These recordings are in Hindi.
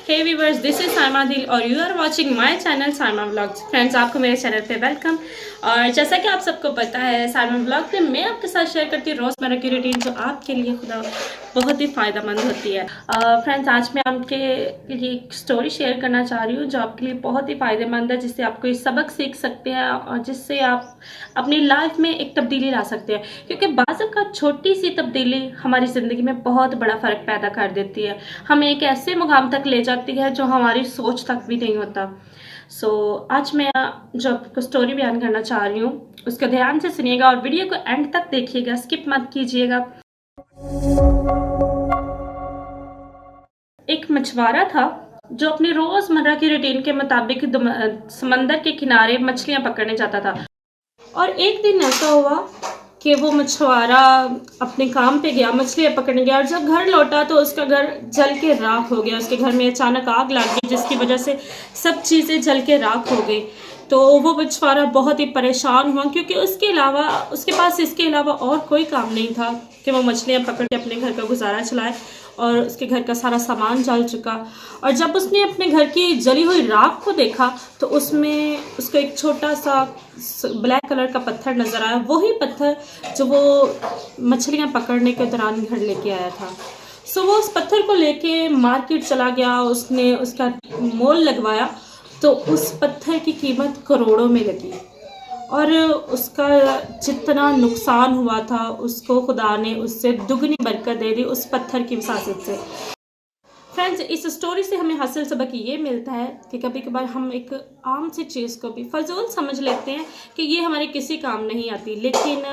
Hey viewers, this is Saima Dil और you are watching my channel Saima vlogs. Friends, आपको मेरे चैनल पे वेलकम। और जैसा कि आप सबको पता है, साइमा व्लॉग में मैं आपके साथ शेयर करती हूँ रोज़मर्रा की रूटीन जो आपके लिए खुदा बहुत ही फ़ायदेमंद होती है। फ्रेंड्स, आज मैं आपके लिए एक स्टोरी शेयर करना चाह रही हूँ जो आपके लिए बहुत ही फ़ायदेमंद है, जिससे आप कोई सबक सीख सकते हैं और जिससे आप अपनी लाइफ में एक तब्दीली ला सकते हैं। क्योंकि बाज़ का छोटी सी तब्दीली हमारी ज़िंदगी में बहुत बड़ा फ़र्क पैदा कर देती है, हमें एक ऐसे मुकाम तक ले जाती है जो हमारी सोच तक भी नहीं होता। आज मैं जो आपको स्टोरी बयान करना चाह रही हूँ उसको ध्यान से सुनिएगा और वीडियो को एंड तक देखिएगा, स्किप मत कीजिएगा। एक मछुआरा था जो अपनी रोज़मर्रा की रूटीन के मुताबिक समंदर के किनारे मछलियाँ पकड़ने जाता था। और एक दिन ऐसा हुआ कि वो मछुआरा अपने काम पे गया, मछलियाँ पकड़ने गया, और जब घर लौटा तो उसका घर जल के राख हो गया। उसके घर में अचानक आग लग गई जिसकी वजह से सब चीज़ें जल के राख हो गई। तो वो मछुआरा बहुत ही परेशान हुआ क्योंकि उसके पास इसके अलावा और कोई काम नहीं था कि वो मछलियाँ पकड़ के अपने घर का गुजारा चलाए, और उसके घर का सारा सामान जल चुका। और जब उसने अपने घर की जली हुई राख को देखा तो उसमें उसको एक छोटा सा ब्लैक कलर का पत्थर नज़र आया, वही पत्थर जो वो मछलियाँ पकड़ने के दौरान घर लेके आया था। वो उस पत्थर को लेके मार्केट चला गया, उसने उसका मोल लगवाया तो उस पत्थर की कीमत करोड़ों में लगी, और उसका जितना नुकसान हुआ था उसको खुदा ने उससे दुगनी बरकत दे दी उस पत्थर की वसासत से। फ्रेंड्स, इस स्टोरी से हमें हासिल सबक ये मिलता है कि कभी कभार हम एक आम सी चीज़ को भी फजूल समझ लेते हैं कि ये हमारे किसी काम नहीं आती, लेकिन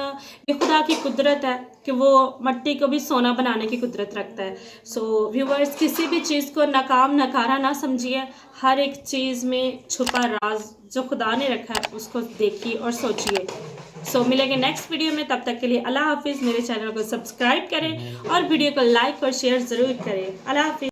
ये खुदा की कुदरत है कि वो मट्टी को भी सोना बनाने की कुदरत रखता है। व्यूवर्स, किसी भी चीज़ को नाकाम नकारा ना समझिए, हर एक चीज़ में छुपा राज जो खुदा ने रखा है उसको देखिए और सोचिए। मिलेंगे नेक्स्ट वीडियो में, तब तक के लिए अल्लाह हाफिज़। मेरे चैनल को सब्सक्राइब करें और वीडियो को लाइक और शेयर ज़रूर करें। अल्लाह हाफिज़।